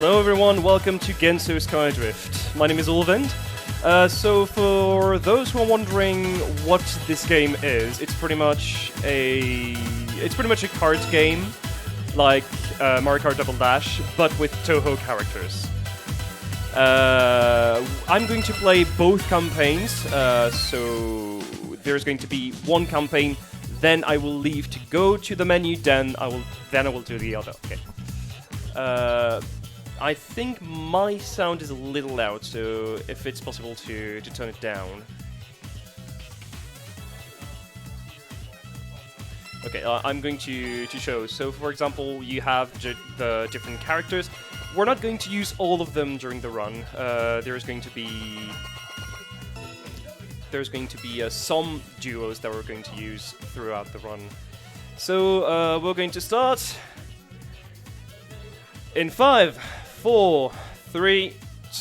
Hello everyone, welcome to Gensou Skydrift. My name is Ulvind. So for those who are wondering what this game is, it's pretty much a kart game like Mario Kart Double Dash, but with Toho characters. I'm going to play both campaigns, so there's going to be one campaign, then I will leave to go to the menu, then I will do the other. Okay. I think my sound is a little loud, so if it's possible to turn it down. Okay, I'm going to show. So, for example, you have the different characters. We're not going to use all of them during the run. There's going to be some duos that we're going to use throughout the run. So we're going to start in 5, 4, 3,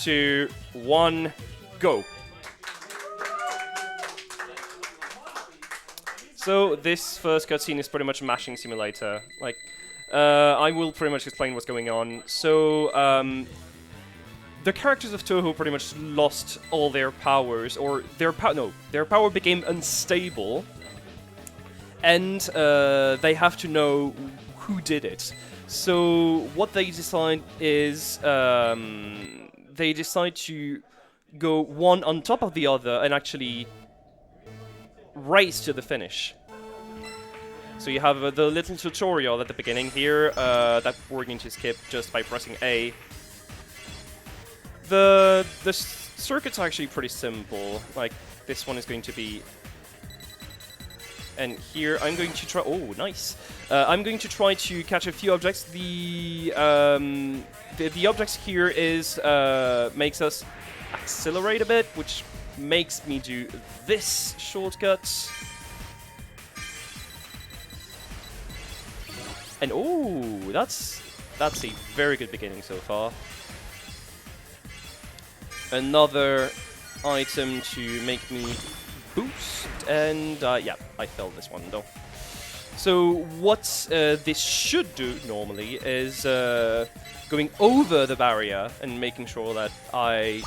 2, 1, go. So this first cutscene is pretty much a mashing simulator. Like, I will pretty much explain what's going on. So the characters of Toho pretty much lost all their powers, or their power became unstable, and they have to know who did it. So what they decide is they decide to go one on top of the other and actually race to the finish. So you have the little tutorial at the beginning here that we're going to skip just by pressing A. The circuits are actually pretty simple. Like, this one is going to be... And here I'm going to try... Oh, nice! I'm going to try to catch a few objects. The objects here is makes us accelerate a bit, which makes me do this shortcut. And oh, that's a very good beginning so far. Another item to make me boost, and yeah, I failed this one though. So what this should do normally is going over the barrier and making sure that I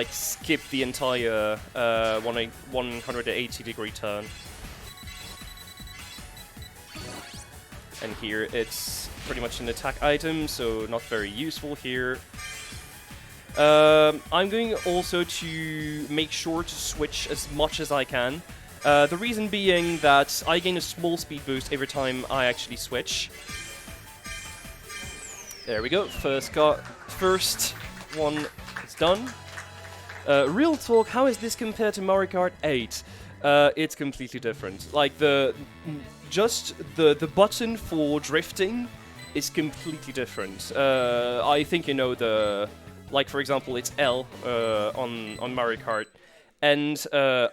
skip the entire 180-degree turn. And here it's pretty much an attack item, so not very useful here. I'm going also to make sure to switch as much as I can. The reason being that I gain a small speed boost every time I actually switch. There we go, first one is done. Real talk, how is this compared to Mario Kart 8? It's completely different. Like, the button for drifting is completely different. I think you know like, for example, it's L on Mario Kart, and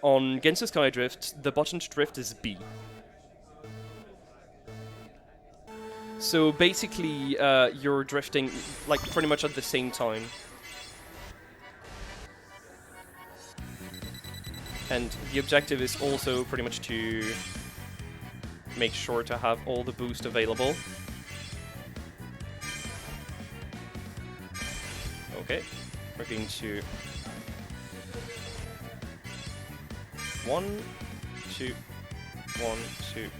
on Gensou Skydrift, the button to drift is B. So basically, you're drifting like pretty much at the same time. And the objective is also pretty much to make sure to have all the boost available. Okay, we're going to 1, 2, 1, 2.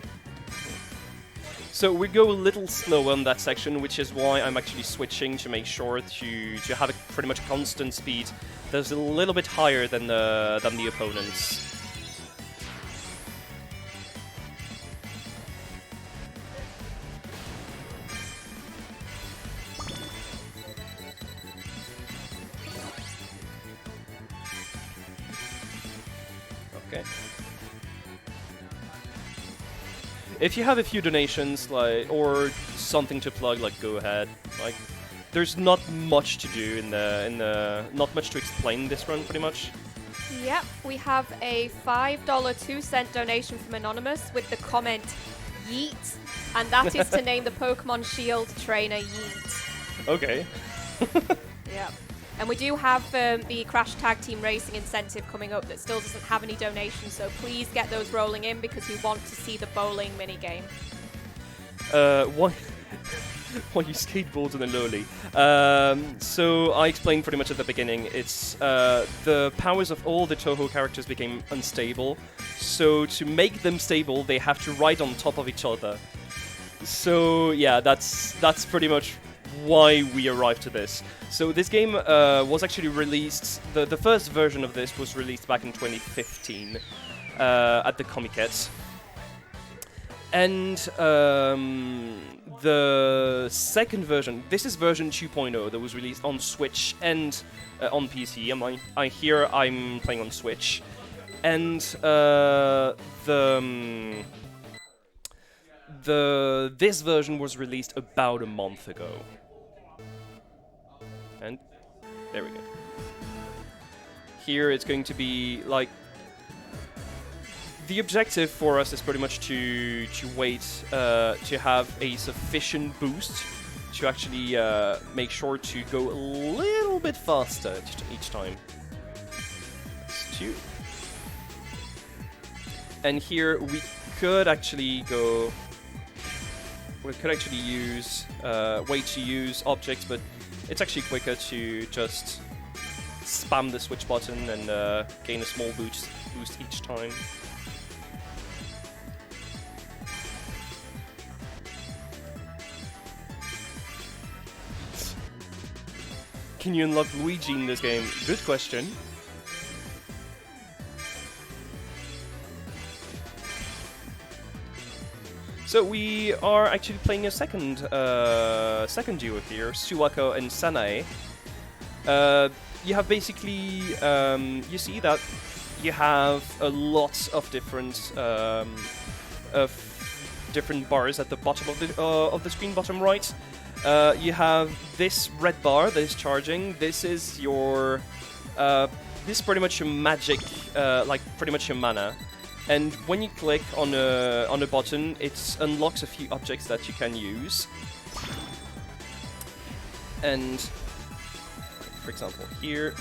So we go a little slower on that section, which is why I'm actually switching to make sure to have a pretty much constant speed that's a little bit higher than the opponents. Okay. If you have a few donations, or something to plug, go ahead. There's not much to do not much to explain in this run, pretty much. Yep, we have a $5 2-cent donation from Anonymous with the comment Yeet, and that is to name the Pokemon Shield trainer Yeet. Okay. Yep. And we do have the Crash Tag Team Racing incentive coming up that still doesn't have any donations, so please get those rolling in because we want to see the bowling minigame. Why you skateboard in a lolly? So I explained pretty much at the beginning. It's the powers of all the Toho characters became unstable. So to make them stable, they have to ride on top of each other. So yeah, that's pretty much why we arrived to this. So this game was actually released. The first version of this was released back in 2015 at the Comic-Con. And the second version, this is version 2.0 that was released on Switch and on PC. I'm playing on Switch. And this version was released about a month ago. And there we go. Here it's going to be like the objective for us is pretty much to wait to have a sufficient boost to actually make sure to go a little bit faster each time. That's 2. And here we could actually go. We could actually use wait to use objects, but it's actually quicker to just spam the switch button and gain a small boost each time. Can you unlock Luigi in this game? Good question. So we are actually playing a second duo here, Suwako and Sanae. You have basically, you see that you have a lot of different bars at the bottom of the screen, bottom right. You have this red bar that is charging. This is your, this is pretty much your magic, like pretty much your mana. And when you click on a button, it unlocks a few objects that you can use. And for example, here,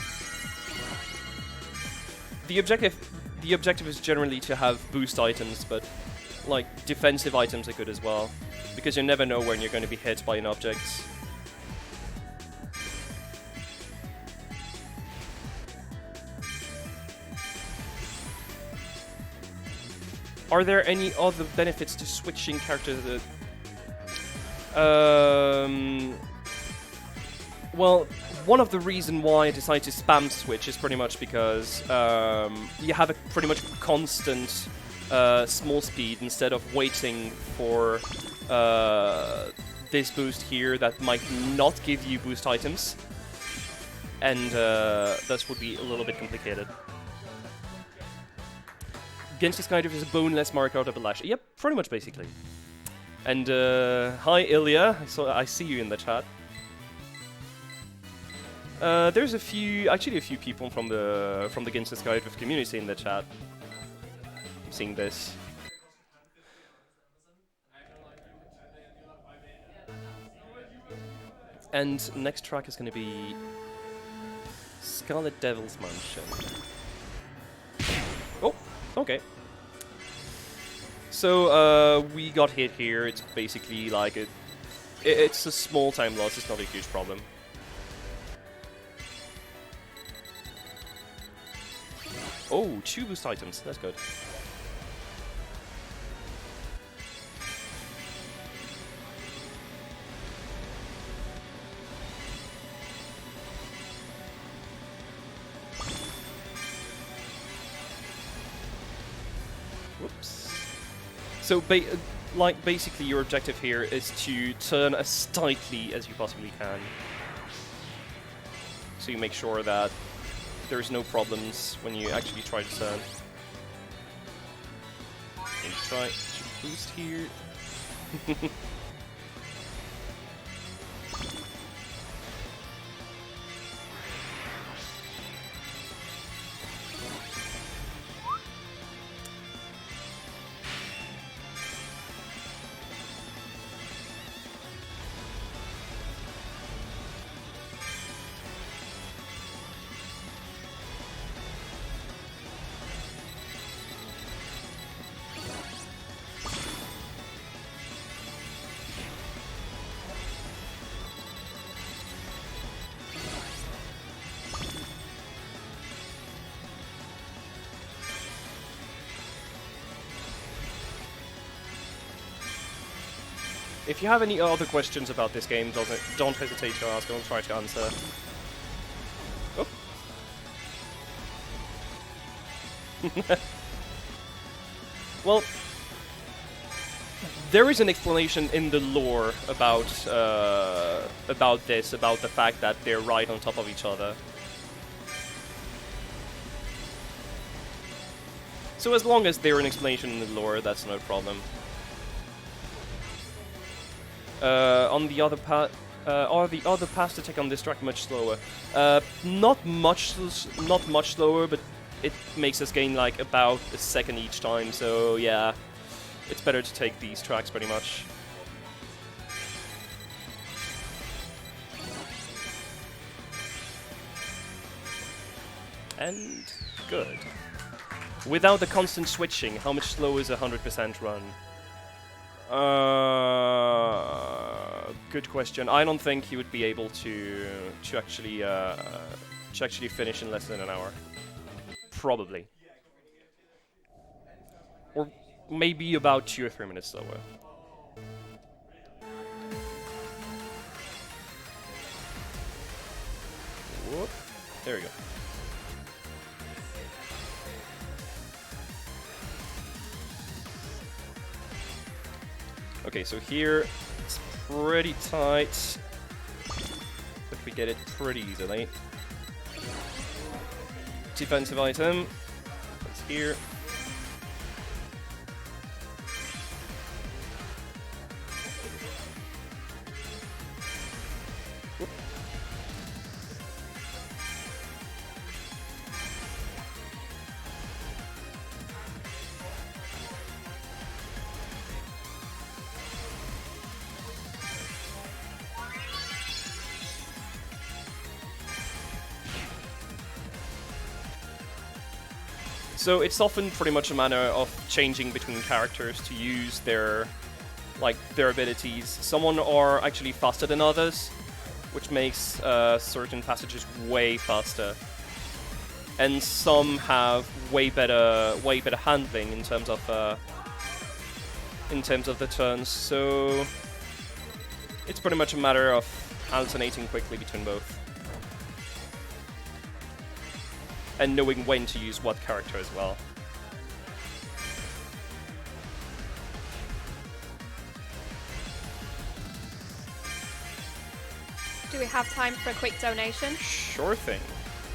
the objective is generally to have boost items, but like defensive items are good as well, because you never know when you're going to be hit by an object. Are there any other benefits to switching characters? Well, one of the reasons why I decided to spam switch is pretty much because you have a pretty much constant small speed instead of waiting for this boost here that might not give you boost items, and this would be a little bit complicated. Gensou Skydrift is a boneless Mario Kart Appalachia. Yep, pretty much basically. And hi Ilya, I see you in the chat. There's actually a few people from the Gensou Skydrift community in the chat. I'm seeing this. And next track is going to be Scarlet Devil's Mansion. Oh, okay. So we got hit here. It's basically like it's a small time loss. It's not a huge problem. Oh, 2 boost items. That's good. Whoops. So, basically, your objective here is to turn as tightly as you possibly can. So you make sure that there's no problems when you actually try to turn. And try to boost here. If you have any other questions about this game, don't hesitate to ask. I'll try to answer. Oh. Well, there is an explanation in the lore about this, about the fact that they're right on top of each other. So as long as there's an explanation in the lore, that's no problem. On the other path, are the other paths to take on this track much slower? Not much slower, but it makes us gain like about a second each time. So yeah, it's better to take these tracks pretty much. And good. Without the constant switching, how much slower is a 100% run? Good question. I don't think you would be able to actually finish in less than an hour. Probably. Or maybe about 2 or 3 minutes slower. Whoop. There we go. Okay, so here it's pretty tight, but we get it pretty easily. Defensive item. That's here. Whoop. So it's often pretty much a matter of changing between characters to use their abilities. Some are actually faster than others, which makes certain passages way faster. And some have way better handling in terms of the turns. So it's pretty much a matter of alternating quickly between both. And knowing when to use what character as well. Do we have time for a quick donation? Sure thing.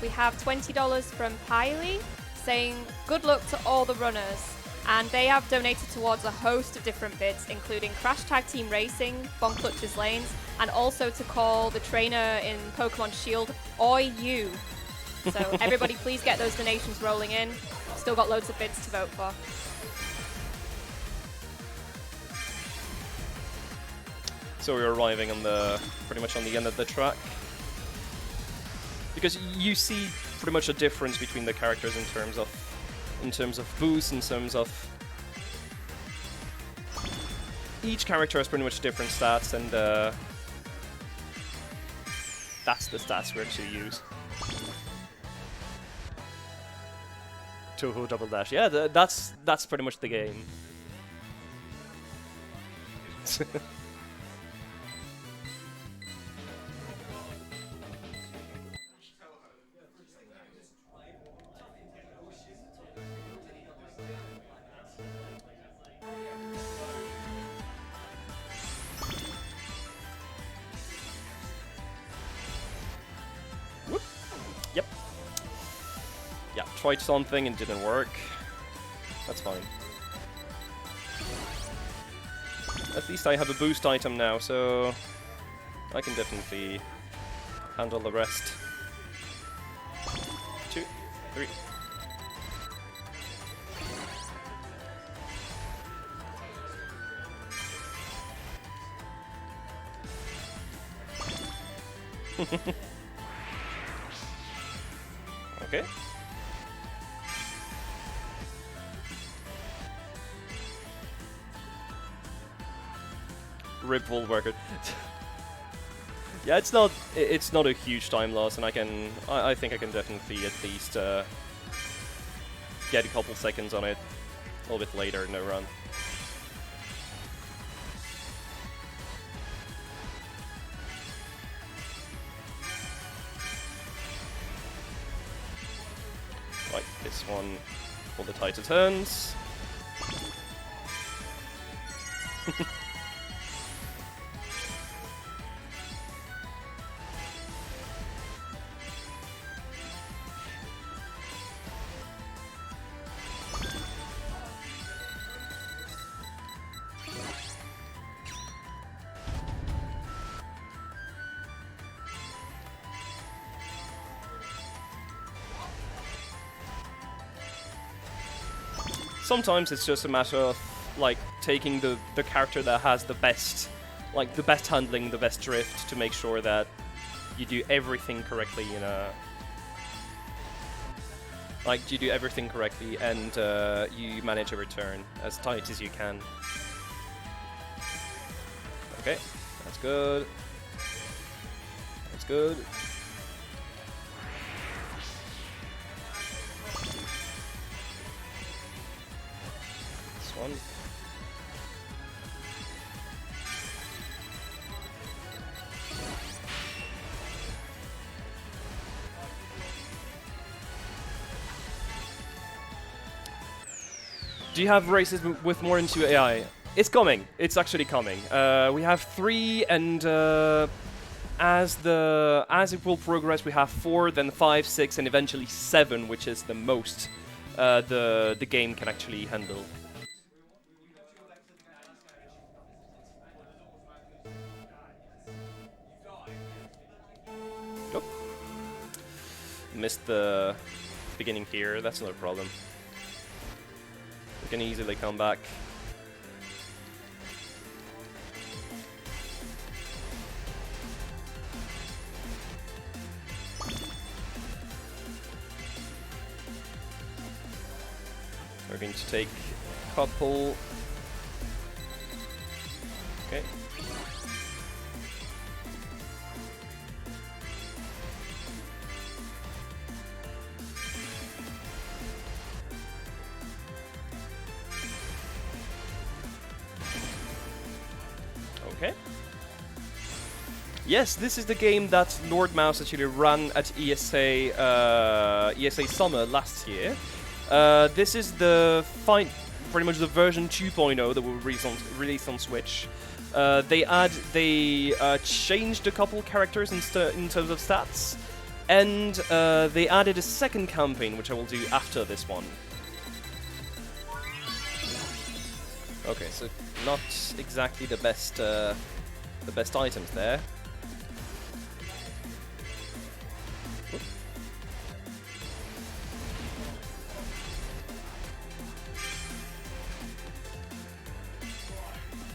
We have $20 from Piley saying good luck to all the runners. And they have donated towards a host of different bits, including Crash Tag Team Racing, Bon Clutch's Lanes, and also to call the trainer in Pokemon Shield Oi You. So everybody please get those donations rolling in. Still got loads of bids to vote for. So we're arriving on pretty much on the end of the track. Because you see pretty much a difference between the characters in terms of boost, in terms of each character has pretty much different stats, and that's the stats we actually use. Toho double dash. Yeah, that's pretty much the game. Whoop. Yep. Yeah, tried something and didn't work. That's fine. At least I have a boost item now, so I can definitely handle the rest. 2, 3. Okay. Rip World record. Yeah, it's not a huge time loss, and I think I can definitely at least get a couple seconds on it a little bit later in the run. Right, this one for the tighter turns. Sometimes it's just a matter of like taking the character that has the best handling, the best drift, to make sure that you do everything correctly in a you do everything correctly and you manage a return as tight as you can. Okay, that's good. That's good. One. Do you have races with more into AI? It's coming. It's actually coming. We have 3, and as it will progress, we have 4, then 5, 6, and eventually 7, which is the most the game can actually handle. Nope. Missed the beginning here. That's no problem. We can easily come back. We're going to take a couple. Okay. Okay. Yes, this is the game that Lord Mouse actually ran at ESA Summer last year. This is the pretty much the version 2.0 that will released on Switch. They changed a couple characters in terms of stats, and they added a second campaign, which I will do after this one. Okay, so not exactly the best items there.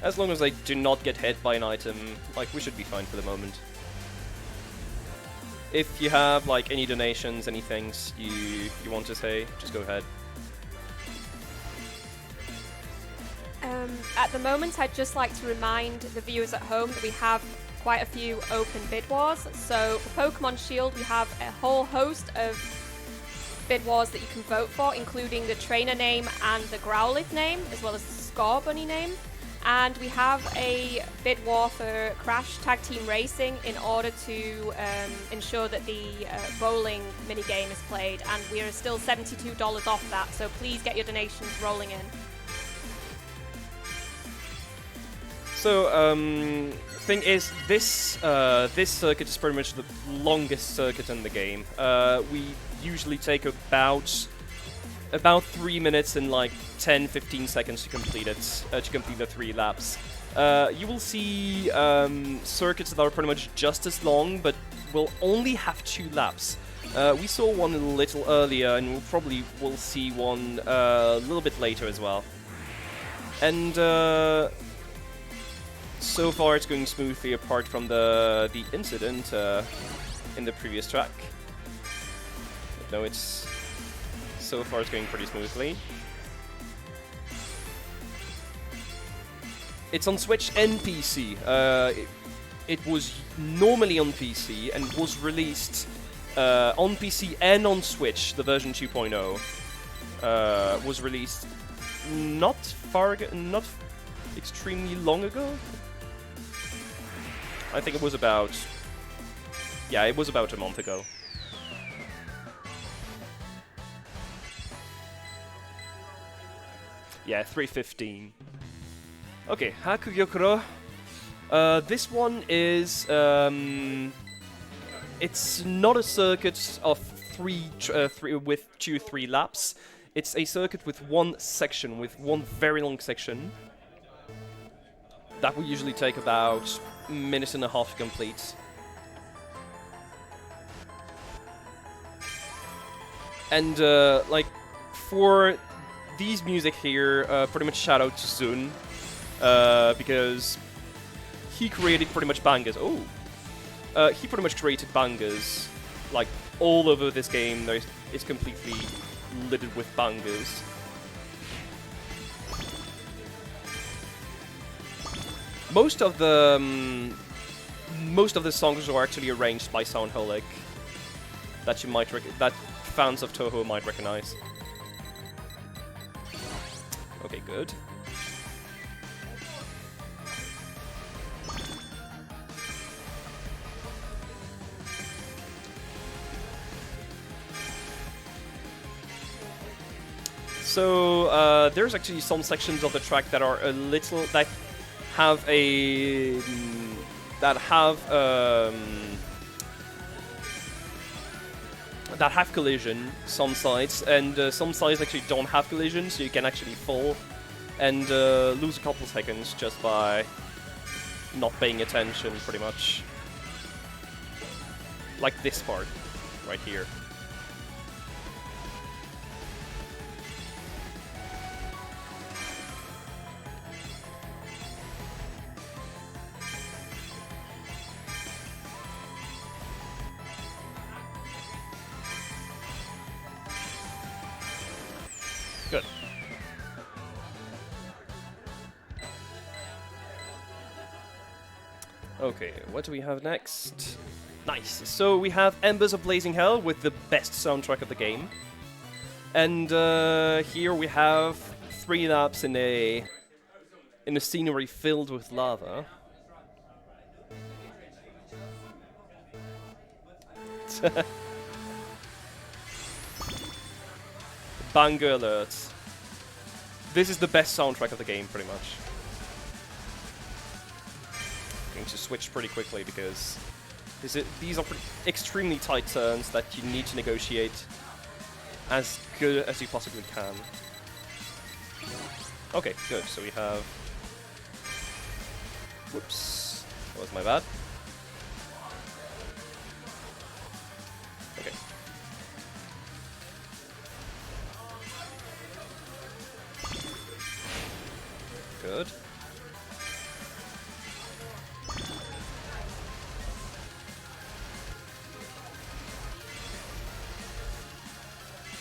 As long as I do not get hit by an item, like, we should be fine for the moment. If you have like any donations, any things you want to say, just go ahead. At the moment, I'd just like to remind the viewers at home that we have quite a few open bid wars. So for Pokemon Shield, we have a whole host of bid wars that you can vote for, including the trainer name and the Growlithe name, as well as the Scorbunny name. And we have a bid war for Crash Tag Team Racing in order to ensure that the bowling minigame is played, and we are still $72 off that, so please get your donations rolling in. So, thing is, this circuit is pretty much the longest circuit in the game. We usually take about 3 minutes and like 10-15 seconds to complete it, to complete the 3 laps. You will see circuits that are pretty much just as long, but will only have 2 laps. We saw one a little earlier, and we'll see one a little bit later as well. And so far it's going smoothly, apart from the incident in the previous track. But no, so far it's going pretty smoothly. It's on Switch and PC. It was normally on PC and was released on PC and on Switch. The version 2.0 was released not extremely long ago. I think it was about a month ago. Yeah, 315. Okay, Hakugyokuro. This one is it's not a circuit of three with 2-3 laps. It's a circuit with one section, with one very long section. That will usually take about a minute and a half to complete. And like for these music here, pretty much shout out to Zun, because he created pretty much bangers. Oh, he pretty much created bangers, like all over this game. It's completely littered with bangers. Most of the songs are actually arranged by Soundholic that you might that fans of Touhou might recognize. Okay, good. So there's actually some sections of the track that are a little that have a that have collision, some sides, and some sides actually don't have collision, so you can actually fall and lose a couple seconds just by not paying attention, pretty much. Like this part, right here. Good. Okay, what do we have next? Nice. So we have Embers of Blazing Hell with the best soundtrack of the game. And here we have 3 laps in a scenery filled with lava. Banger alerts. This is the best soundtrack of the game, pretty much. I'm going to switch pretty quickly because these are extremely tight turns that you need to negotiate as good as you possibly can. Okay, good. So we have... Whoops. That was my bad. Okay. Good.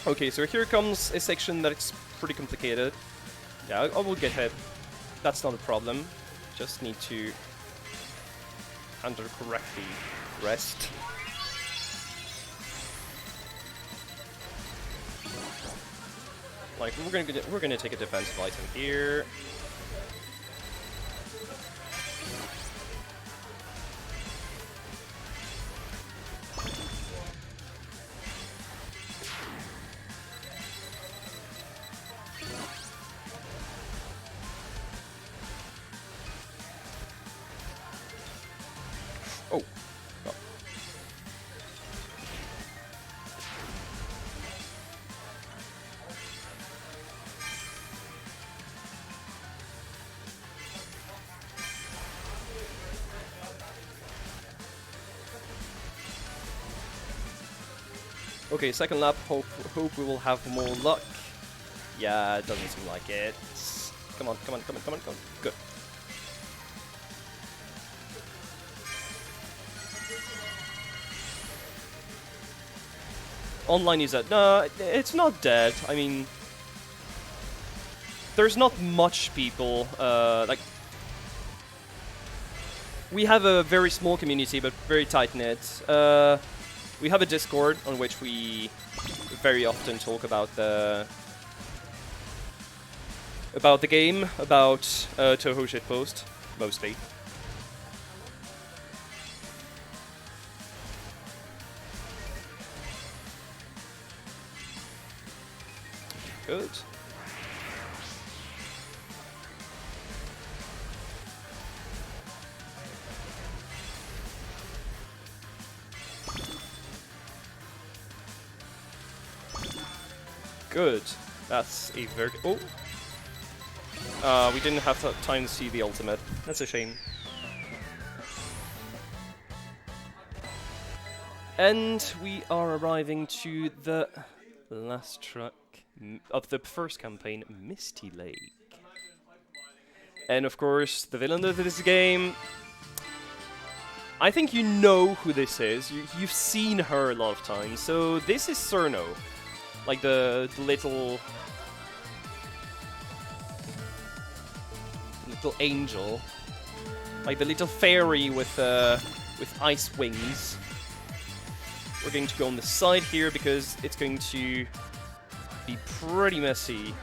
Okay, so here comes a section that is pretty complicated. Yeah, I will get hit. That's not a problem. Just need to handle correctly. Rest. Like we're gonna take a defensive item here. Oh. No. Okay, second lap. Hope we will have more luck. Yeah, it doesn't seem like it. Come on, come on, come on, come on, come on. Good. Online is dead. No, it's not dead. I mean, there's not much people. Like, we have a very small community, but very tight knit. We have a Discord on which we very often talk about the game, about Touhou shitpost, mostly. Good. good. That's a very... Oh! We didn't have time to see the ultimate. That's a shame. And we are arriving to the last track of the first campaign, Misty Lake. And of course, the villain of this game... I think you know who this is. You've seen her a lot of times. So this is Cerno. Like the little angel. Like the little fairy with ice wings. We're going to go on the side here because it's going to be pretty messy.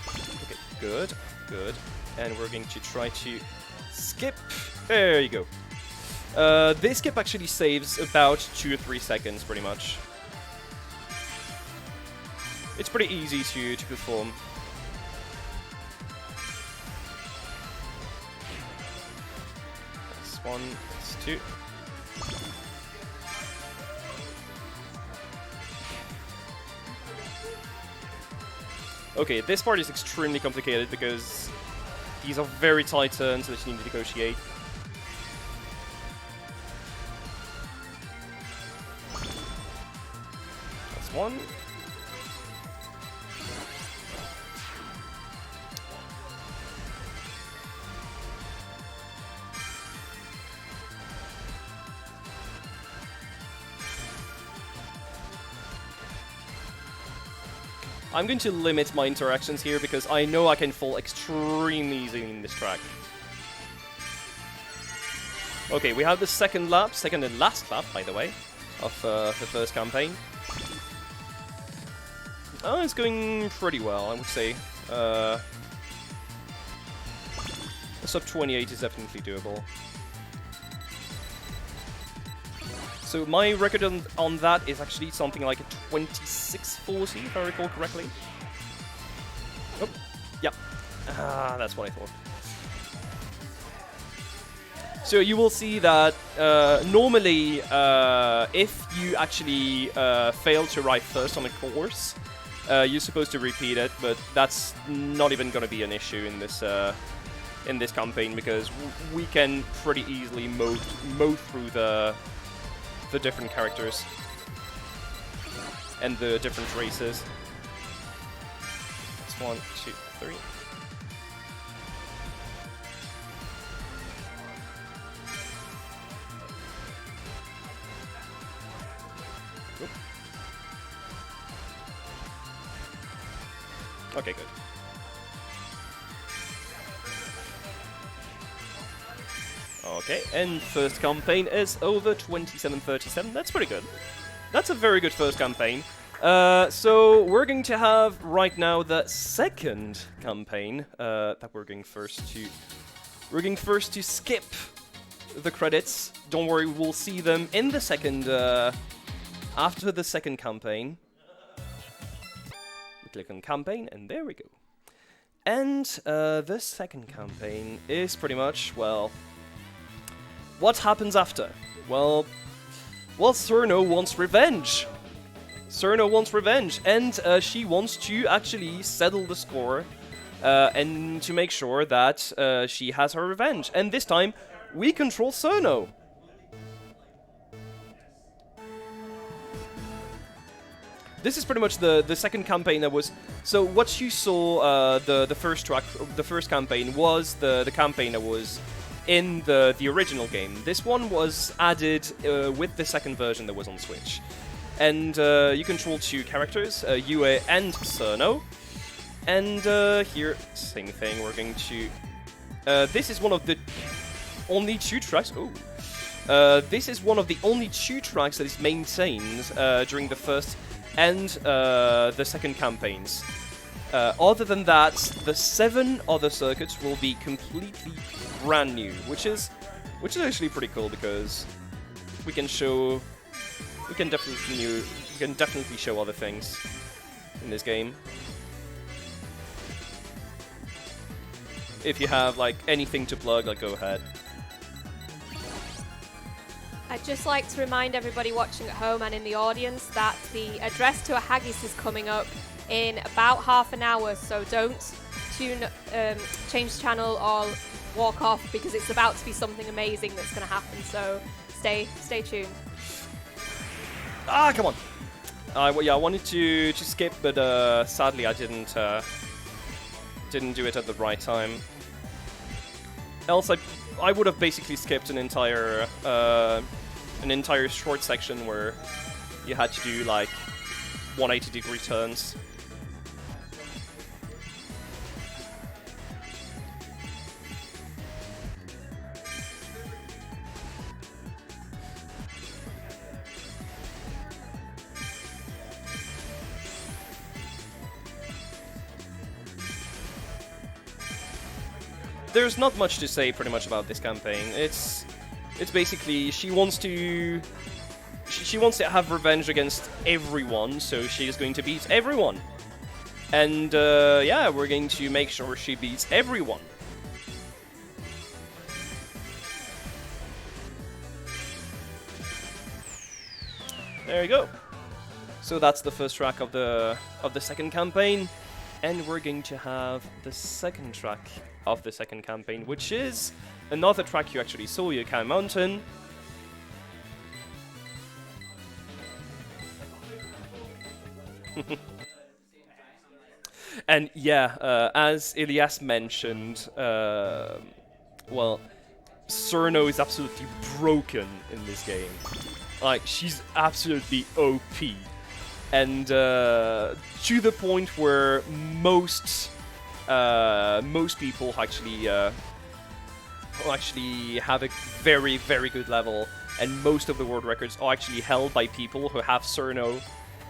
Okay, good, good. And we're going to try to skip. There you go. This skip actually saves about 2 or 3 seconds, pretty much. It's pretty easy to perform. That's 1, that's 2. Okay, this part is extremely complicated because these are very tight turns that you need to negotiate. That's 1. I'm going to limit my interactions here because I know I can fall extremely easily in this track. Okay, we have the second and last lap, by the way, of the first campaign. Oh, it's going pretty well, I would say. A sub 28 is definitely doable. So my record on that is actually something like a 26:40, if I recall correctly. Oh, yep. That's what I thought. So you will see that normally, if you actually fail to arrive first on a course, you're supposed to repeat it, but that's not even going to be an issue in this campaign because we can pretty easily mow through the different characters and the different races. That's 1, 2, 3. Oop. Okay, good. Okay, and first campaign is over, 27:37. That's pretty good. That's a very good first campaign. So we're going to have right now the second campaign that we're going first to skip the credits. Don't worry, we'll see them in the second after the second campaign. We click on campaign, and there we go. And the second campaign is pretty much, well, what happens after? Well, Cerno wants revenge. Cerno wants revenge, and she wants to actually settle the score and to make sure that she has her revenge. And this time, we control Cerno. This is pretty much the second campaign that was... So what you saw, the first track, the first campaign was the campaign that was in the original game. This one was added with the second version that was on Switch. And you control 2 characters, Yue and Cerno. And here, same thing, we're going to... this is one of the only 2 tracks... Oh! This is one of the only 2 tracks that is maintained during the first and the second campaigns. Other than that, the 7 other circuits will be completely brand new, which is actually pretty cool because we can definitely show other things in this game. If you have like anything to plug, like go ahead. I'd just like to remind everybody watching at home and in the audience that the address to a haggis is coming up in about half an hour, so don't change channel or walk off because it's about to be something amazing that's going to happen, so stay tuned. Ah, come on. Yeah, I wanted to skip, but sadly I didn't do it at the right time. Else I would have basically skipped an entire short section where you had to do like 180-degree turns. There's not much to say pretty much about this campaign. It's basically she wants to have revenge against everyone, so she is going to beat everyone. And yeah, we're going to make sure she beats everyone. There you go. So that's the first track of the second campaign, and we're going to have the second track of the second campaign, which is another track you actually saw, Yokai Mountain. And yeah, as Elias mentioned, well, Cerno is absolutely broken in this game. Like, she's absolutely OP. And to the point where most people actually have a very, very good level, and most of the world records are actually held by people who have Cerno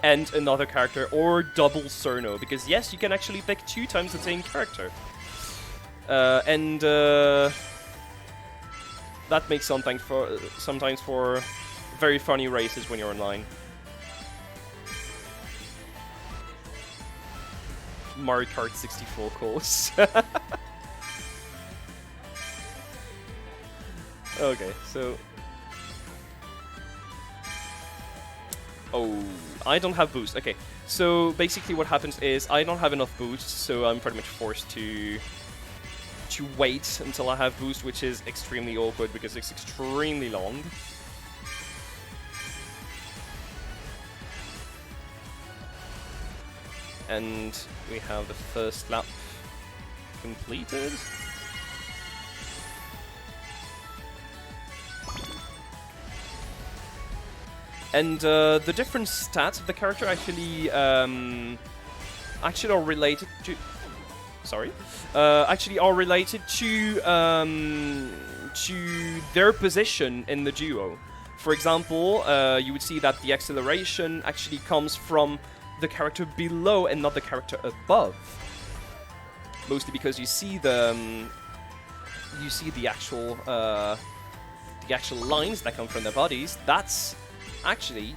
and another character, or double Cerno, because yes, you can actually pick 2 times the same character. And that makes sometimes for very funny races when you're online. Mario Kart 64 course. Okay, so... Oh, I don't have boost. Okay, so basically what happens is I don't have enough boost, so I'm pretty much forced to wait until I have boost, which is extremely awkward because it's extremely long. And we have the first lap completed. And the different stats of the character actually are related to. Sorry, actually are related to their position in the duo. For example, you would see that the acceleration actually comes from the character below and not the character above. Mostly because you see the actual lines that come from their bodies. That's actually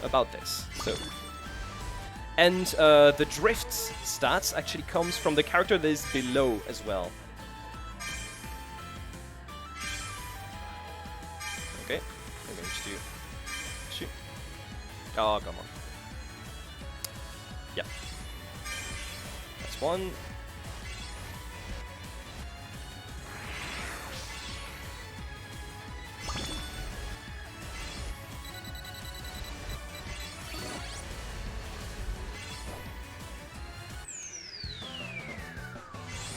about this. So, and the drift stats actually comes from the character that is below as well. Okay, I'm going to shoot. Oh, come on. Yeah, that's one.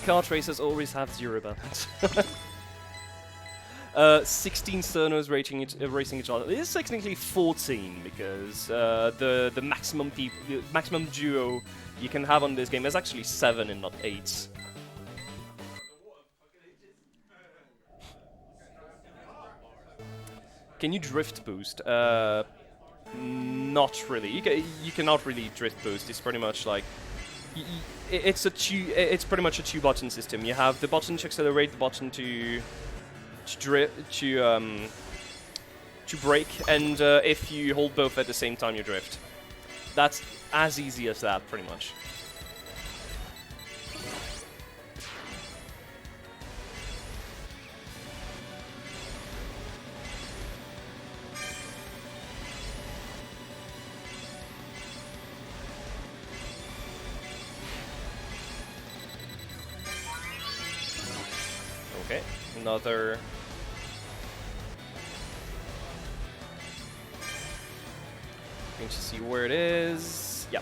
Kart racers always have 0 balance. 16 Cernos racing each other. It is technically 14 because the maximum duo you can have on this game is actually 7 and not 8. Can you drift boost? Not really. You cannot really drift boost. It's pretty much like it's pretty much a 2-button system. You have the button to accelerate, the button to brake, and if you hold both at the same time, you drift. That's as easy as that, pretty much. another. Going to see where it is. Yeah.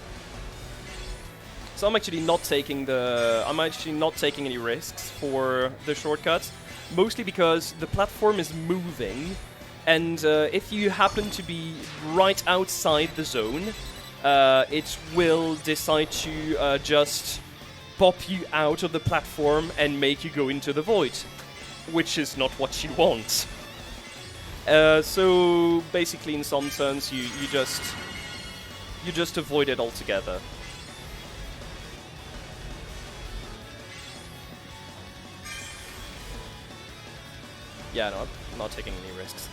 So I'm actually not taking any risks for the shortcuts, mostly because the platform is moving, and if you happen to be right outside the zone, it will decide to just pop you out of the platform and make you go into the void, which is not what you want. So basically, in some turns, you just avoid it altogether. Yeah, no, I'm not taking any risks.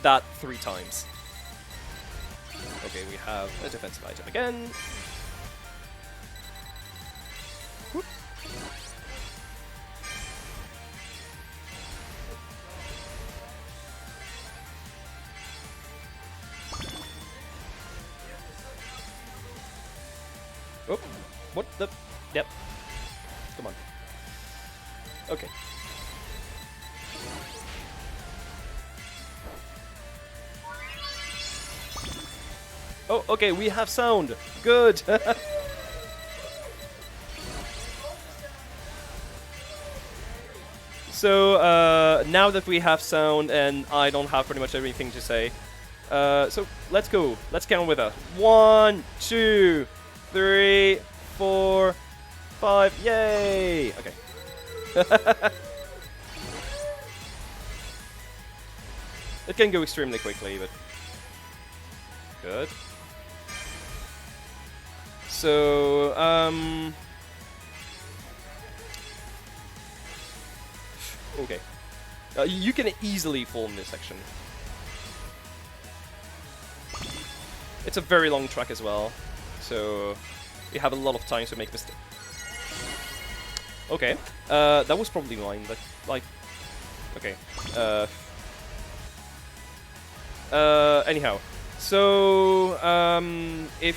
That 3 times. Okay, we have a defensive item again. Whoop. Oh, what the? Yep. Come on. Okay. Oh, okay, we have sound. Good. So now that we have sound and I don't have pretty much everything to say, so let's go. Let's count with us. 1, 2, 3, 4, 5. Yay! Okay. It can go extremely quickly, but good. So okay. You can easily fall in this section. It's a very long track as well, so you have a lot of time to make mistakes. Okay, that was probably mine, but like, okay. Anyhow, so if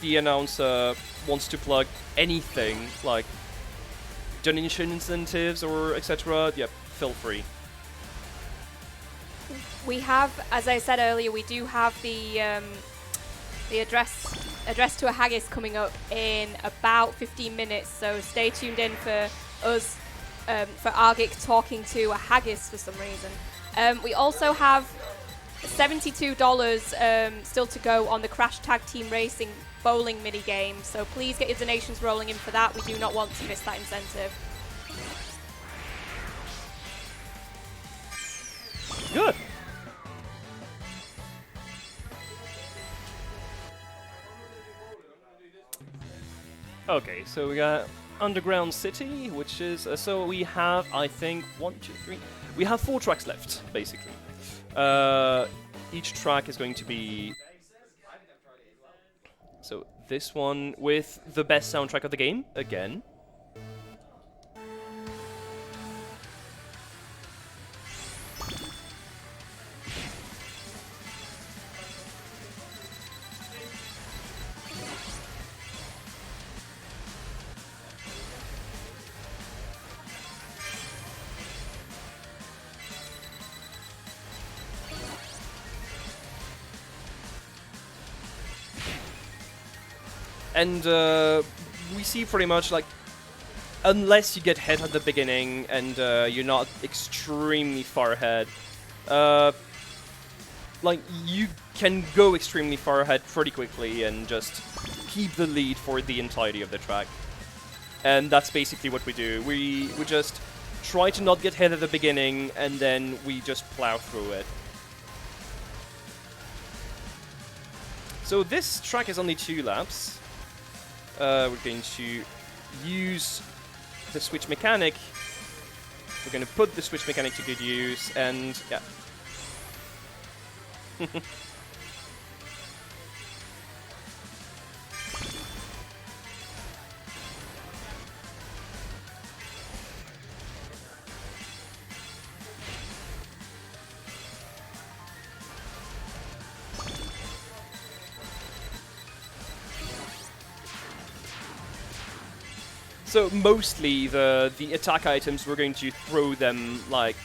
the announcer wants to plug anything like donation incentives or etc., yep, feel free. We have, as I said earlier, we do have the address to a haggis coming up in about 15 minutes. So stay tuned in for us, for Argic talking to a haggis for some reason. We also have $72 still to go on the Crash Tag Team Racing bowling mini game. So please get your donations rolling in for that. We do not want to miss that incentive. Good. Okay, so we got Underground City, which is so we have, I think, 1, 2, 3. We have 4 tracks left, basically. Each track is going to be so this one with the best soundtrack of the game again. And we see pretty much like, unless you get hit at the beginning and you're not extremely far ahead, like you can go extremely far ahead pretty quickly and just keep the lead for the entirety of the track. And that's basically what we do. We just try to not get hit at the beginning and then we just plow through it. So this track is only 2 laps. We're going to use the switch mechanic. We're going to put the switch mechanic to good use, and yeah. So mostly the attack items, we're going to throw them like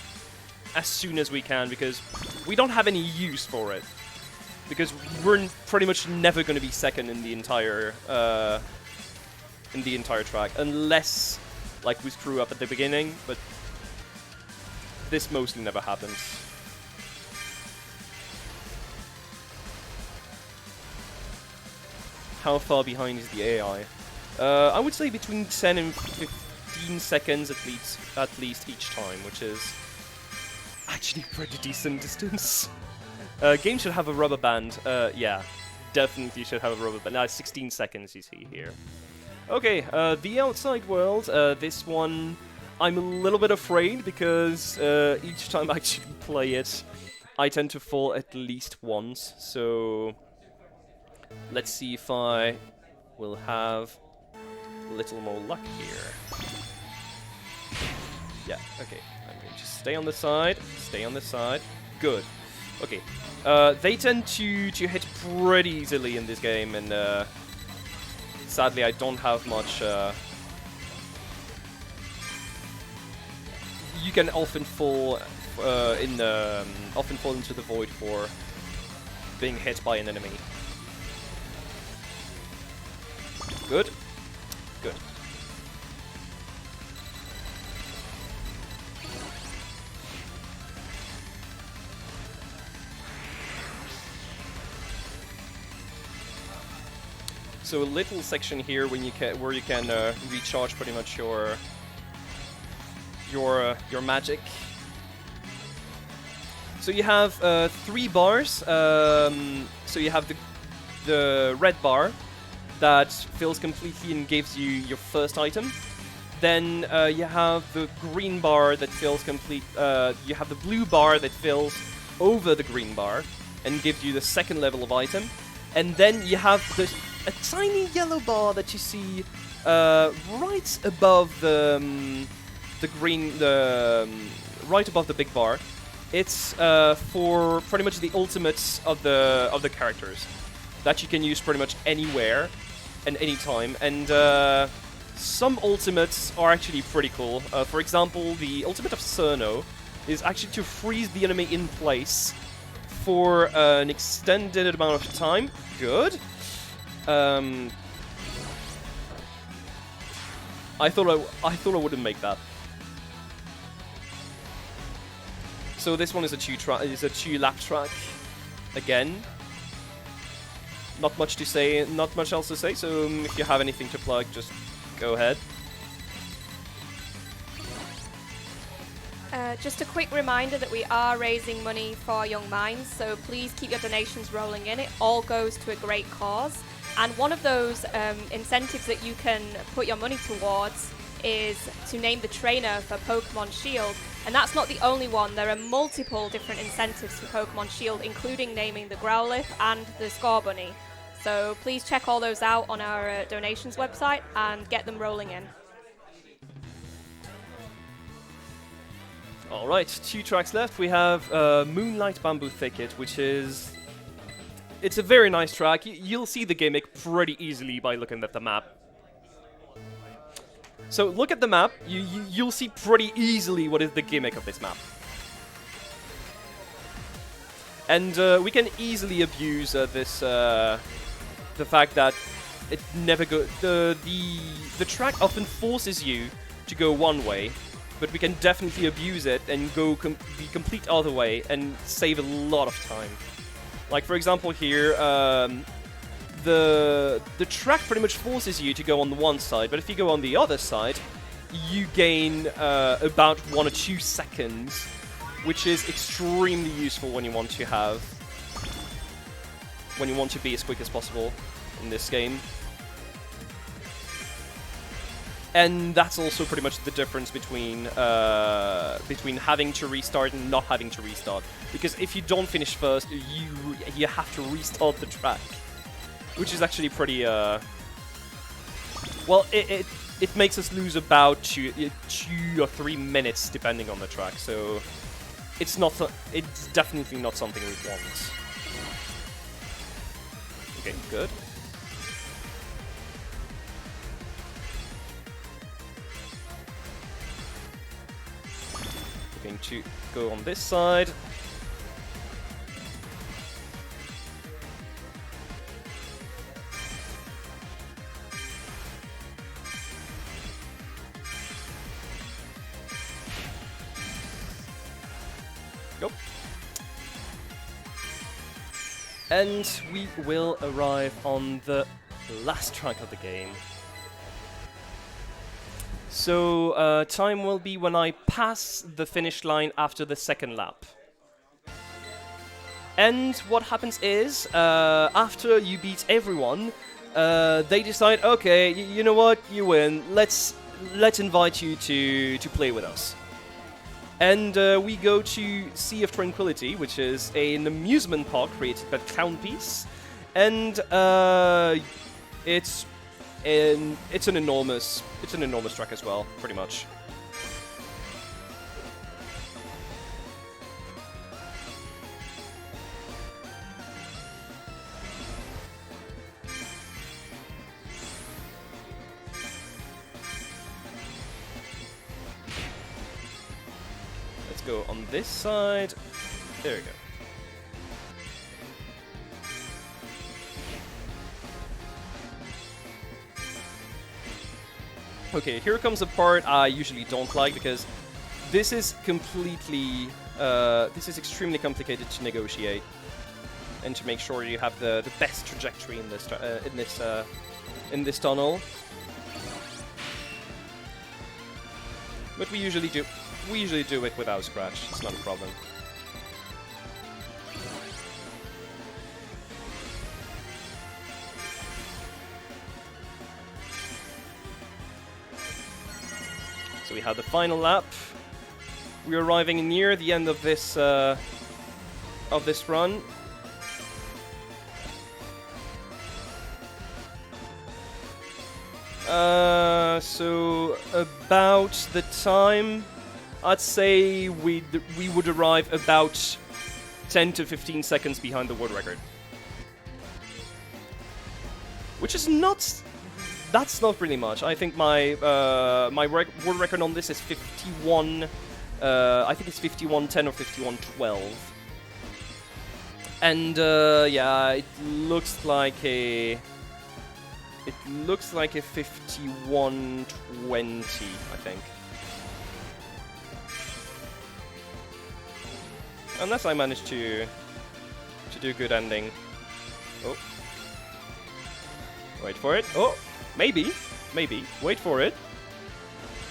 as soon as we can because we don't have any use for it. Because we're pretty much never going to be second in the entire track unless like we screw up at the beginning. But this mostly never happens. How far behind is the AI? I would say between 10 and 15 seconds at least each time, which is actually pretty decent distance. Game should have a rubber band. Yeah, definitely should have a rubber band. Now 16 seconds you see here. Okay, the outside world. This one, I'm a little bit afraid because each time I actually play it, I tend to fall at least once. So let's see if I will have a little more luck here. Yeah, okay. I'm going to stay on the side. Stay on the side. Good. Okay. They tend to hit pretty easily in this game, and sadly I don't have much. You can often fall often fall into the void for being hit by an enemy. Good. Good. So a little section here when where you can recharge pretty much your magic. So you have 3 bars. So you have the red bar that fills completely and gives you your first item. Then you have the green bar that fills complete. You have the blue bar that fills over the green bar and gives you the second level of item. And then you have a tiny yellow bar that you see right above the green, right above the big bar. It's for pretty much the ultimates of the characters that you can use pretty much anywhere and anytime. And some ultimates are actually pretty cool. For example, the ultimate of Cerno is actually to freeze the enemy in place for an extended amount of time. Good. I thought I wouldn't make that. So this one is a 2-lap track. Again, not much to say, not much else to say. So if you have anything to plug, just go ahead. Just a quick reminder that we are raising money for Young Minds, so please keep your donations rolling in. It all goes to a great cause. And one of those incentives that you can put your money towards is to name the trainer for Pokemon Shield. And that's not the only one. There are multiple different incentives for Pokemon Shield, including naming the Growlithe and the Scorbunny. So please check all those out on our donations website and get them rolling in. Alright, 2 tracks left. We have Moonlight Bamboo Thicket, which is... It's a very nice track. You'll see the gimmick pretty easily by looking at the map. So look at the map, you'll see pretty easily what is the gimmick of this map. And we can easily abuse this, the fact that it never go the track often forces you to go one way, but we can definitely abuse it and go the complete other way and save a lot of time. Like for example here, the track pretty much forces you to go on the one side, but if you go on the other side, you gain about 1 or 2 seconds, which is extremely useful when you want to be as quick as possible in this game. And that's also pretty much the difference between having to restart and not having to restart. Because if you don't finish first, you have to restart the track, which is actually pretty. Well, it makes us lose about 2 or 3 minutes depending on the track. So it's not. It's definitely not something we want. Okay, good. Going to go on this side. Go. And we will arrive on the last track of the game. So, time will be when I pass the finish line after the second lap. And what happens is, after you beat everyone, they decide, okay, you know what, you win, let's invite you to play with us. And we go to Sea of Tranquility, which is an amusement park created by Clown Piece. And it's an enormous track as well, pretty much. Let's go on this side. There we go. Okay, here comes a part I usually don't like, because this is completely, this is extremely complicated to negotiate and to make sure you have the best trajectory in this in this tunnel. But we usually do it without scratch. It's not a problem. So we have the final lap. We're arriving near the end of this run. So about the time, I'd say we would arrive about 10 to 15 seconds behind the world record, which is not. That's not really much. I think my world record on this is 51. I think it's 51:10 or 51:12. And yeah, it looks like a 51:20, I think. Unless I manage to do a good ending. Oh. Wait for it. Oh, maybe. Wait for it.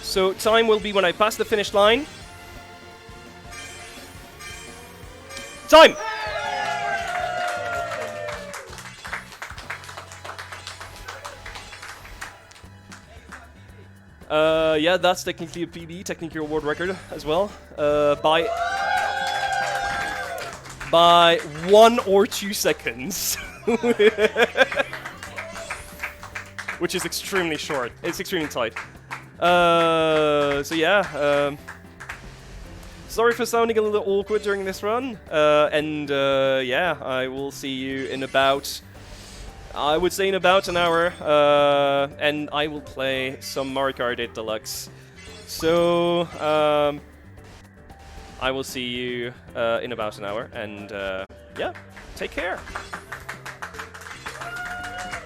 So time will be when I pass the finish line. Time! Yeah, that's technically a PB, technically a world record as well. By 1 or 2 seconds. Which is extremely short. It's extremely tight. So yeah, sorry for sounding a little awkward during this run. Yeah, I will see you in about, I would say in about an hour. And I will play some Mario Kart 8 Deluxe. So, I will see you in about an hour. And yeah, take care.